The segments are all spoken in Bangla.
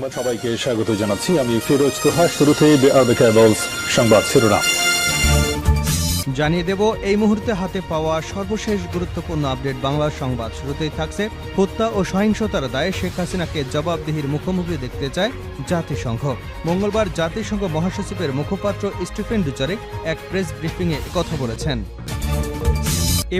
সংবাদ সবাইকে স্বাগত জানাচ্ছি। আমি ফিরোজ তোহা। শুরুতেই সংবাদ শিরোনাম জানিয়ে দেব এই মুহূর্তে হাতে পাওয়া সর্বশেষ গুরুত্বপূর্ণ আপডেট বাংলা সংবাদ। শুরুতেই থাকছে হত্যা ও সহিংসতার দায়ে শেখ হাসিনাকে জবাবদিহির মুখোমুখি দেখতে চায় জাতিসংঘ। মঙ্গলবার জাতিসংঘ মহাসচিবের মুখপাত্র স্টিফেন ডুজারিক এক প্রেস ব্রিফিংয়ে কথা বলেছেন।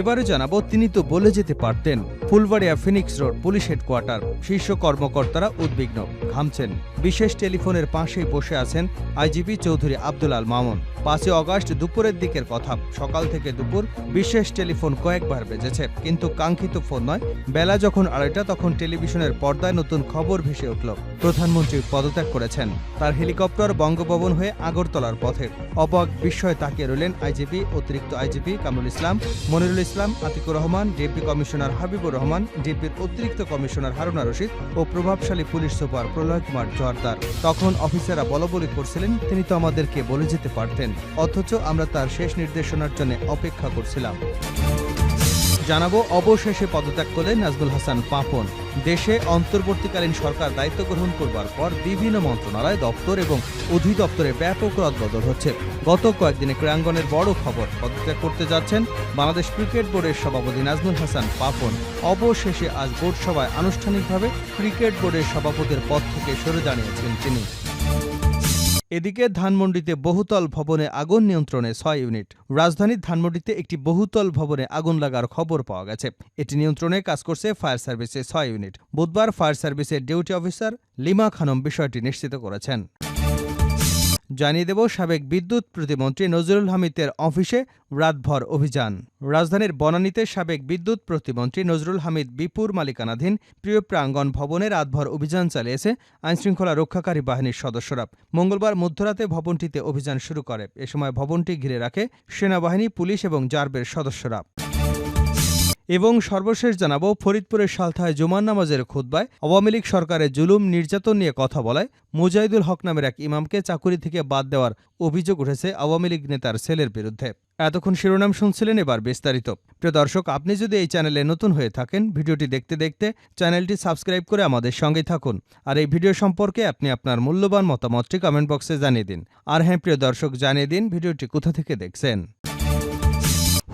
এবারে জানাবো, তিনি তো বলে যেতে পারতেন। Phulbaria Phoenix road police headquarter, শীর্ষ কর্মকর্তারা উদ্বিগ্ন, ঘামছেন। বিশেষ টেলিফোনের পাশেই বসে আছেন আইজিপি চৌধুরী আব্দুল আল মামুন। 5 আগস্ট দুপুরের দিকের কথা। সকাল থেকে দুপুর বিশেষ টেলিফোন কয়েকবার বেজেছে, কিন্তু কাঙ্ক্ষিত ফোন নয়। বেলা যখন 2:30 তখন টেলিভিশনের পর্দায় নতুন খবর ভেসে উঠল। প্রধানমন্ত্রী পদত্যাগ করেছেন। তার হেলিকপ্টার বঙ্গভবন হয়ে আগরতলার পথে। অবাক বিস্ময়ে তাকিয়ে রইলেন আইজিপি, অতিরিক্ত আইজিপি কামরুল ইসলাম, মনিরুল ইসলাম, আতিকুর রহমান, ডিএপি কমিশনার হাবিবুর রহমান, ডিএপির অতিরিক্ত কমিশনার হারুনা রশিদ ও প্রভাবশালী পুলিশ সুপার প্রলয় কুমার জোয়ারদার। তখন অফিসাররা বলাবলি করছিলেন, তিনি তো আমাদেরকে বলে যেতে পারতেন, অথচ আমরা তার শেষ নির্দেশনার জন্য অপেক্ষা করছিলাম। জানাবো, অবশেষে পদত্যাগ করলেন নাজমুল হাসান পাপন। দেশে অন্তর্বর্তীকালীন সরকার দায়িত্ব গ্রহণ করবার পর বিভিন্ন মন্ত্রণালয়, দপ্তর এবং অধিদপ্তরে ব্যাপক রদবদল হচ্ছে। গত কয়েকদিনে ক্রীড়াঙ্গনের বড় খবর, পদত্যাগ করতে যাচ্ছেন বাংলাদেশ ক্রিকেট বোর্ডের সভাপতি নাজমুল হাসান পাপন। অবশেষে আজ বোর্ড সভায় আনুষ্ঠানিকভাবে ক্রিকেট বোর্ডের সভাপতির পদ থেকে সরে দাঁড়িয়েছেন তিনি। এদিকে ধানমন্ডিতে বহুতল ভবনে আগুন নিয়ন্ত্রণে 6 ইউনিট। রাজধানীর ধানমন্ডিতে একটি বহুতল ভবনে আগুন লাগার খবর পাওয়া গেছে। এটি নিয়ন্ত্রণে কাজ করছে ফায়ার সার্ভিসের 6 ইউনিট। বুধবার ফায়ার সার্ভিসের ডিউটি অফিসার লিমা খানম বিষয়টি নিশ্চিত করেছেন। জানিয়ে দেব, সাবেক বিদ্যুৎ প্রতিমন্ত্রী নজরুল হামিদের অফিসে রাতভর অভিযান। রাজধানীর বনানীতে সাবেক বিদ্যুৎ প্রতিমন্ত্রী নজরুল হামিদ বিপুর মালিকানাধীন প্রিয় প্রাঙ্গণ ভবনে রাতভর অভিযান চালিয়েছে আইনশৃঙ্খলা রক্ষাকারী বাহিনীর সদস্যরা। মঙ্গলবার মধ্যরাতে ভবনটিতে অভিযান শুরু করে। এ সময় ভবনটি ঘিরে রাখে সেনাবাহিনী, পুলিশ এবং র্যাবের সদস্যরা। এবং সর্বশেষ জানাবো, ফরিদপুরের সালথায় জুমার নামাজের খুতবায় আওয়ামী লীগ সরকারের জুলুম নির্যাতন নিয়ে কথা বলায় মুজাহিদুল হক নামের এক ইমামকে চাকুরি থেকে বাদ দেওয়ার অভিযোগ উঠেছে আওয়ামী লীগ নেতার ছেলের বিরুদ্ধে। এতক্ষণ শিরোনাম শুনছিলেন, এবার বিস্তারিত। প্রিয় দর্শক, আপনি যদি এই চ্যানেলে নতুন হয়ে থাকেন, ভিডিওটি দেখতে দেখতে চ্যানেলটি সাবস্ক্রাইব করে আমাদের সঙ্গেই থাকুন। আর এই ভিডিও সম্পর্কে আপনি আপনার মূল্যবান মতামতটি কমেন্ট বক্সে জানিয়ে দিন। আর হ্যাঁ প্রিয় দর্শক, জানিয়ে দিন ভিডিওটি কোথা থেকে দেখছেন।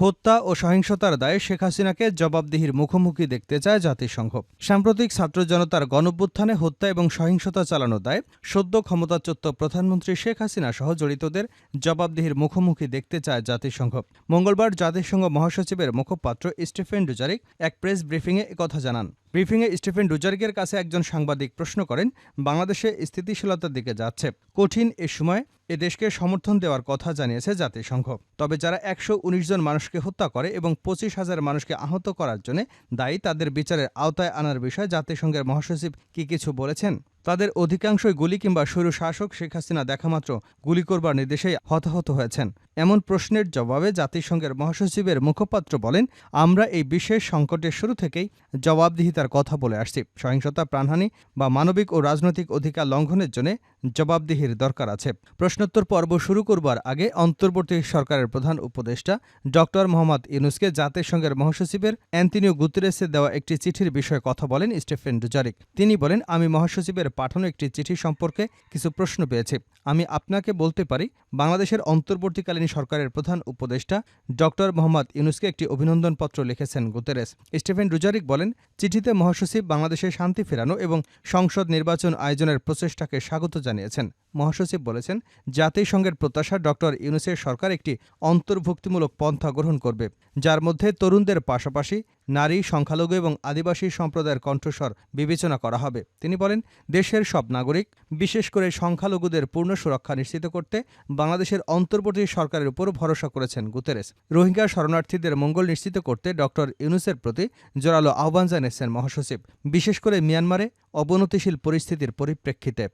হত্যা ও সহিংসতার দায়ে শেখ হাসিনাকে জবাবদিহির মুখোমুখি দেখতে চায় জাতিসংঘ। সাম্প্রতিক ছাত্র জনতার গণঅভ্যুত্থানে হত্যা এবং সহিংসতা চালানোর দায়ে সদ্য ক্ষমতাচ্যুত প্রধানমন্ত্রী শেখ হাসিনা সহ জড়িতদের জবাবদিহির মুখোমুখি দেখতে চায় জাতিসংঘ। মঙ্গলবার জাতিসংঘ মহাসচিবের মুখপাত্র স্টিফেন ডুজারিক এক প্রেস ব্রিফিংয়ে একথা জানান। ব্রিফিংয়ে স্টিফেন ডুজারিকের কাছে একজন সাংবাদিক প্রশ্ন করেন, বাংলাদেশে স্থিতিশীলতার দিকে যাচ্ছে, কঠিন এ সময় এ দেশকে সমর্থন দেওয়ার কথা জানিয়েছে জাতিসংঘ। তবে যারা 119 জন মানুষকে হত্যা করে এবং 25,000 মানুষকে আহত করার জন্য দায়ী, তাদের বিচারের আওতায় আনার বিষয়ে জাতিসংঘের মহাসচিব কি কিছু বলেছেন? তাদের অধিকাংশই গুলি কিংবা স্বৈর শাসক শেখ হাসিনা দেখামাত্র গুলি করবার নির্দেশেই হতাহত হয়েছেন। এমন প্রশ্নের জবাবে জাতিসংঘের মহাসচিবের মুখপাত্র বলেন, আমরা এই বিশেষ সংকটের শুরু থেকেই জবাবদিহিতার কথা বলে আসছি। সহিংসতা, প্রাণহানি বা মানবিক ও রাজনৈতিক অধিকার লঙ্ঘনের জন্য জবাবদিহির দরকার আছে। প্রশ্নোত্তর পর্ব শুরু করবার আগে অন্তর্বর্তী সরকারের প্রধান উপদেষ্টা ডক্টর মোহাম্মদ ইউনূসকে জাতিসংঘের মহাসচিবের অ্যান্তোনিও গুতেরেসের দেওয়া একটি চিঠির বিষয়ে কথা বলেন স্টিফেন ডুজারিক। তিনি বলেন, আমি মহাসচিবের পাঠানো একটি চিঠি সম্পর্কে কিছু প্রশ্ন পেয়েছি। আমি আপনাকে বলতে পারি, বাংলাদেশের অন্তর্বর্তীকালীন সরকারের প্রধান উপদেষ্টা ডক্টর মোহাম্মদ ইউনূসকে একটি অভিনন্দনপত্র লিখেছেন গুতেরেস। স্টিফেন ডুজারিক বলেন, চিঠিতে মহাসচিব বাংলাদেশে শান্তি ফেরানো এবং সংসদ নির্বাচন আয়োজনের প্রচেষ্টাকে স্বাগত জানিয়েছেন। মহাসচিব বলেছেন, জাতিসংঘের প্রত্যাশা ডক্টর ইউনূসের সরকার একটি অন্তর্ভুক্তিমূলক পন্থা গ্রহণ করবে, যার মধ্যে তরুণদের পাশাপাশি নারী, সংখ্যালঘু এবং আদিবাসী সম্প্রদায়ের কণ্ঠস্বর বিবেচনা করা হবে। তিনি বলেন, দেশের সব নাগরিক, বিশেষ করে সংখ্যালঘুদের পূর্ণ সুরক্ষা নিশ্চিত করতে বাংলাদেশের অন্তর্বর্তী সরকারের উপর ভরসা করেছেন গুতেরেস। রোহিঙ্গা শরণার্থীদের মঙ্গল নিশ্চিত করতে ডক্টর ইউনূসের প্রতি জোরালো আহ্বান জানিয়েছেন মহাসচিব, বিশেষ করে মিয়ানমারে অবনতিশীল পরিস্থিতির পরিপ্রেক্ষিতে।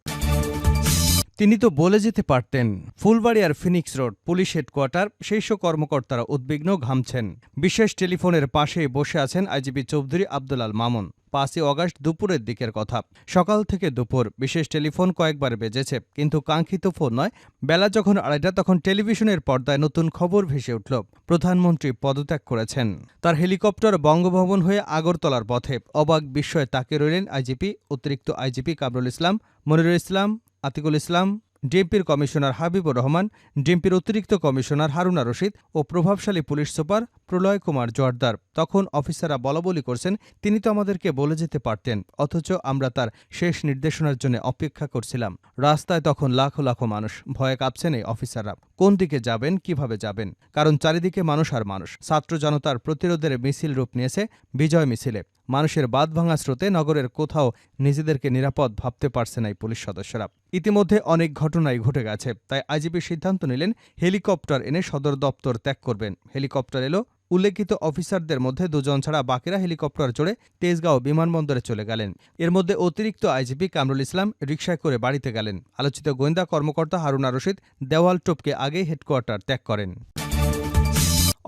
তিনি তো বলে যেতে পারতেন। ফুলবাড়িয়ার ফিনিক্স রোড পুলিশ হেডকোয়ার্টার শীর্ষ কর্মকর্তারা উদ্বিগ্ন, ঘামছেন। বিশেষ টেলিফোনের পাশেই বসে আছেন আইজিপি চৌধুরী আব্দুল আল মামুন। 5ই অগাস্ট দুপুরের দিকের কথা। সকাল থেকে দুপুর বিশেষ টেলিফোন কয়েকবার বেজেছে, কিন্তু কাঙ্ক্ষিত ফোন নয়। বেলা যখন 2:30 তখন টেলিভিশনের পর্দায় নতুন খবর ভেসে উঠল, প্রধানমন্ত্রী পদত্যাগ করেছেন। তার হেলিকপ্টার বঙ্গভবন হয়ে আগরতলার পথে। অবাক বিস্ময়ে তাকিয়ে রইলেন আইজিপি, অতিরিক্ত আইজিপি কামরুল ইসলাম, মনিরুল ইসলাম, আতিকুল ইসলাম, ডিএমপির কমিশনার হাবিবুর রহমান, ডিএমপির অতিরিক্ত কমিশনার হারুনা রশিদ ও প্রভাবশালী পুলিশ সুপার প্রলয় কুমার জোয়ারদার। তখন অফিসাররা বলাবলি করছেন, তিনি তো আমাদেরকে বলে যেতে পারতেন, অথচ আমরা তার শেষ নির্দেশনার জন্য অপেক্ষা করছিলাম। রাস্তায় তখন লাখো লাখো মানুষ, ভয়ে কাঁপছেন এই অফিসাররা। কোন দিকে যাবেন, কিভাবে যাবেন? কারণ চারিদিকে মানুষ আর মানুষ। ছাত্র জনতার প্রতিরোধের মিছিল রূপ নিয়েছে বিজয় মিছিলে। মানুষের বাঁধভাঙা স্রোতে নগরের কোথাও নিজেদেরকে নিরাপদ ভাবতে পারছে না এই পুলিশ সদস্যরা। ইতিমধ্যে অনেক ঘটনাই ঘটে গেছে, তাই আইজিপি সিদ্ধান্ত নিলেন হেলিকপ্টার এনে সদর দপ্তর ত্যাগ করবেন। হেলিকপ্টার এলো। উল্লেখিত অফিসারদের মধ্যে 2 জন ছাড়া বাকিরা হেলিকপ্টার চড়ে তেজগাঁও বিমানবন্দরে চলে গেলেন। এর মধ্যে অতিরিক্ত আইজিপি কামরুল ইসলাম রিকশায় করে বাড়িতে গেলেন। আলোচিত গোয়েন্দা কর্মকর্তা হারুনা রশিদ দেওয়াল টপকে আগেই হেডকোয়ার্টার ত্যাগ করেন।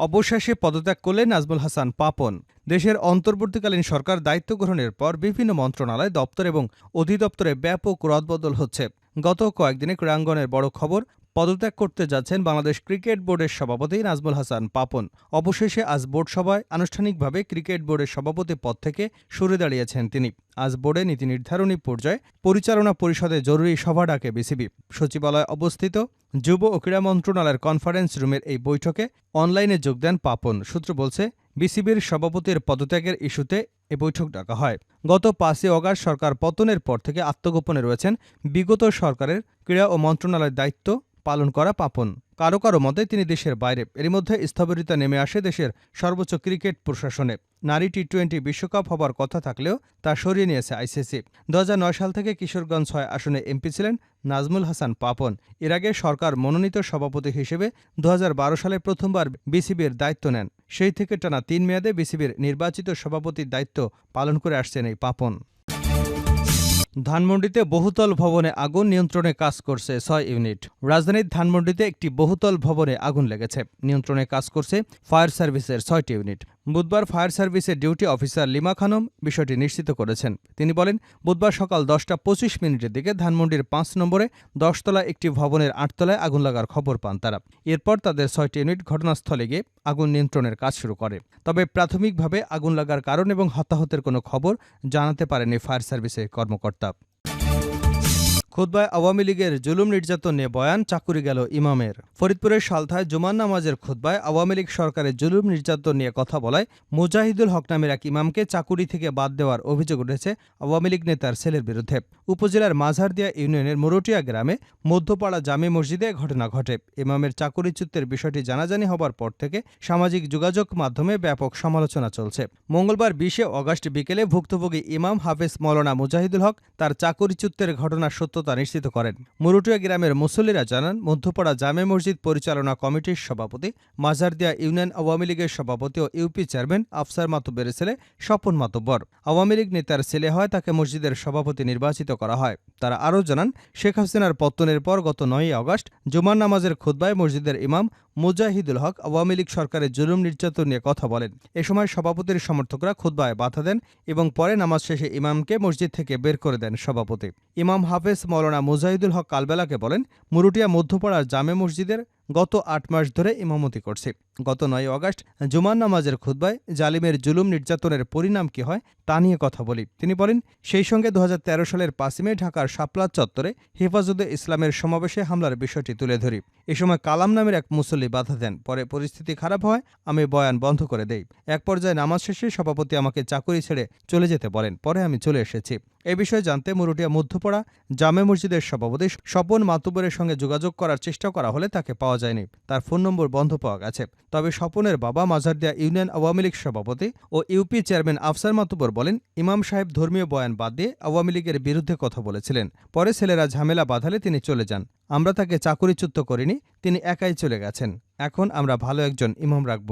অবশেষে পদত্যাগ করলেন নাজমুল হাসান পাপন। দেশের অন্তর্বর্তীকালীন সরকার দায়িত্ব গ্রহণের পর বিভিন্ন মন্ত্রণালয়, দপ্তর এবং অধিদপ্তরে ব্যাপক রদবদল হচ্ছে। গত কয়েকদিনে ক্রীড়াঙ্গনের বড় খবর, পদত্যাগ করতে যাচ্ছেন বাংলাদেশ ক্রিকেট বোর্ডের সভাপতি নাজমুল হাসান পাপন। অবশেষে আজ বোর্ড সভায় আনুষ্ঠানিকভাবে ক্রিকেট বোর্ডের সভাপতি পদ থেকে সরে দাঁড়িয়েছেন তিনি। আজ বোর্ডে নীতি নির্ধারণী পর্যায়ে পরিচালনা পরিষদে জরুরি সভা ডাকে বিসিবি। সচিবালয়ে অবস্থিত যুব ও ক্রীড়া মন্ত্রণালয়ের কনফারেন্স রুমের এই বৈঠকে অনলাইনে যোগ দেন পাপন। সূত্র বলছে, বিসিবির সভাপতির পদত্যাগের ইস্যুতে এ বৈঠক ডাকা হয়। গত 5ই অগাস্ট সরকার পতনের পর থেকে আত্মগোপনে রয়েছেন বিগত সরকারের ক্রীড়া ও মন্ত্রণালয়ের দায়িত্ব পালন করা পাপন। কারো কারো মতে তিনি দেশের বাইরে। এরই মধ্যে স্থবিরতা নেমে আসে দেশের সর্বোচ্চ ক্রিকেট প্রশাসনে। নারী টি-20 বিশ্বকাপ হবার কথা থাকলেও তা সরিয়ে নিয়েছে আইসিসি। 2009 সাল থেকে কিশোরগঞ্জ 6 আসনে এমপি ছিলেন নাজমুল হাসান পাপন। এর আগে সরকার মনোনীত সভাপতি হিসেবে 2012 সালে প্রথমবার বিসিবির দায়িত্ব নেন। সেই থেকে টানা 3 মেয়াদে বিসিবির নির্বাচিত সভাপতির দায়িত্ব পালন করে আসছেন এই পাপন। ধানমন্ডিতে বহুতল ভবনে আগুন, নিয়ন্ত্রণে কাজ করছে 6 ইউনিট। রাজধানীর ধানমন্ডিতে একটি বহুতল ভবনে আগুন লেগেছে। নিয়ন্ত্রণে কাজ করছে ফায়ার সার্ভিসের 6টি ইউনিট। বুধবার ফায়ার সার্ভিসের ডিউটি অফিসার লিমা খানম বিষয়টি নিশ্চিত করেছেন। তিনি বলেন, বুধবার সকাল 10:25 দিকে ধানমন্ডির 5 নম্বরে 10তলা একটি ভবনের 8 তলায় আগুন লাগার খবর পান তারা। এরপর তাদের 6টি ইউনিট ঘটনাস্থলে গিয়ে আগুন নিয়ন্ত্রণের কাজ শুরু করে। তবে প্রাথমিকভাবে আগুন লাগার কারণ এবং হতাহতের কোনো খবর জানাতে পারেনি ফায়ার সার্ভিসের কর্মকর্তা। খুতবায় আওয়ামী লীগের জুলুম নির্যাতন নিয়ে বয়ান, চাকুরি গেল ইমামের। ফরিদপুরের সালথায় জুমার নামাজের খুতবায় আওয়ামী লীগ সরকারের জুলুম নির্যাতন নিয়ে কথা বলায় মুজাহিদুল হক নামের এক ইমামকে চাকুরি থেকে বাদ দেওয়ার অভিযোগ উঠেছে আওয়ামী লীগ নেতার ছেলের বিরুদ্ধে। উপজেলার মাঝারদিয়া ইউনিয়নের মুরুটিয়া গ্রামে মধ্যপাড়া জামে মসজিদে ঘটনা ঘটে। ইমামের চাকুরিচ্যুতের বিষয়টি জানাজানি হবার পর থেকে সামাজিক যোগাযোগ মাধ্যমে ব্যাপক সমালোচনা চলছে। মঙ্গলবার 20 অগাস্ট বিকেলে ভুক্তভোগী ইমাম হাফেজ মৌলানা মুজাহিদুল হক তার চাকুরিচ্যুতের ঘটনার সত্যতা নিশ্চিত করেন। মুরুটিয়া গ্রামের মুসল্লিরা জানান, মধ্যপাড়া জামে মসজিদ পরিচালনা কমিটির সভাপতি, মাঝারদিয়া ইউনিয়ন আওয়ামী লীগের সভাপতি ও ইউপি চেয়ারম্যান আফসার মাতুব্বরের ছেলে স্বপন মাতুব্বর আওয়ামী লীগ নেতার ছেলে হয়, তাকে মসজিদের সভাপতি নির্বাচিত করা হয়। তারা আরও জানান, শেখ হাসিনার পতনের পর গত 9 আগস্ট জুমার নামাজের খুতবায় মসজিদের ইমাম মুজাহিদুল হক আওয়ামী লীগ সরকারের জুলুম নির্যাতন নিয়ে কথা বলেন। এ সময় সভাপতির সমর্থকরা খুতবায় বাধা দেন এবং পরে নামাজ শেষে ইমামকে মসজিদ থেকে বের করে দেন সভাপতি। ইমাম হাফেজ মৌলানা মুজাহিদুল হক কালবেলাকে বলেন, মুরুটিয়া মধ্যপাড়ার জামে মসজিদের গত 8 মাস ধরে ইমামতি করছি। গত 9 আগস্ট জুমার নামাজের খুতবায় জালিমের জুলুম নির্যাতনের পরিণাম কি হয় তা নিয়ে কথা বলি। তিনি বলেন, সেই সঙ্গে 2013 সালের 5 মে ঢাকার শাপলা চত্বরে হেফাজতে ইসলামের সমাবেশে হামলার বিষয়টি তুলে ধরি। এ সময় কালাম নামের এক মুসল্লি বাধা দেন। পরে পরিস্থিতি খারাপ হয়, আমি বয়ান বন্ধ করে দেই। এক পর্যায়ে নামাজ শেষে সভাপতি আমাকে চাকুরি ছেড়ে চলে যেতে বলেন। পরে আমি চলে এসেছি। এ বিষয়ে জানতে মুরুটিয়া মধ্যপাড়া জামে মসজিদের সভাপতি স্বপন মাতুব্বরের সঙ্গে যোগাযোগ করার চেষ্টা করা হলে তাকে পাওয়া যায়নি। তার ফোন নম্বর বন্ধ পাওয়া গেছে। তবে স্বপনের বাবা মাঝারদিয়া ইউনিয়ন আওয়ামী লীগ সভাপতি ও ইউপি চেয়ারম্যান আফসার মাতুব্বর বলেন, ইমাম সাহেব ধর্মীয় বয়ান বাদ দিয়ে আওয়ামী লীগের বিরুদ্ধে কথা বলেছিলেন। পরে ছেলেরা ঝামেলা বাঁধালে তিনি চলে যান। আমরা তাকে চাকুরিচ্যুত করিনি, তিনি একাই চলে গেছেন। এখন আমরা ভালো একজন ইমাম রাখব।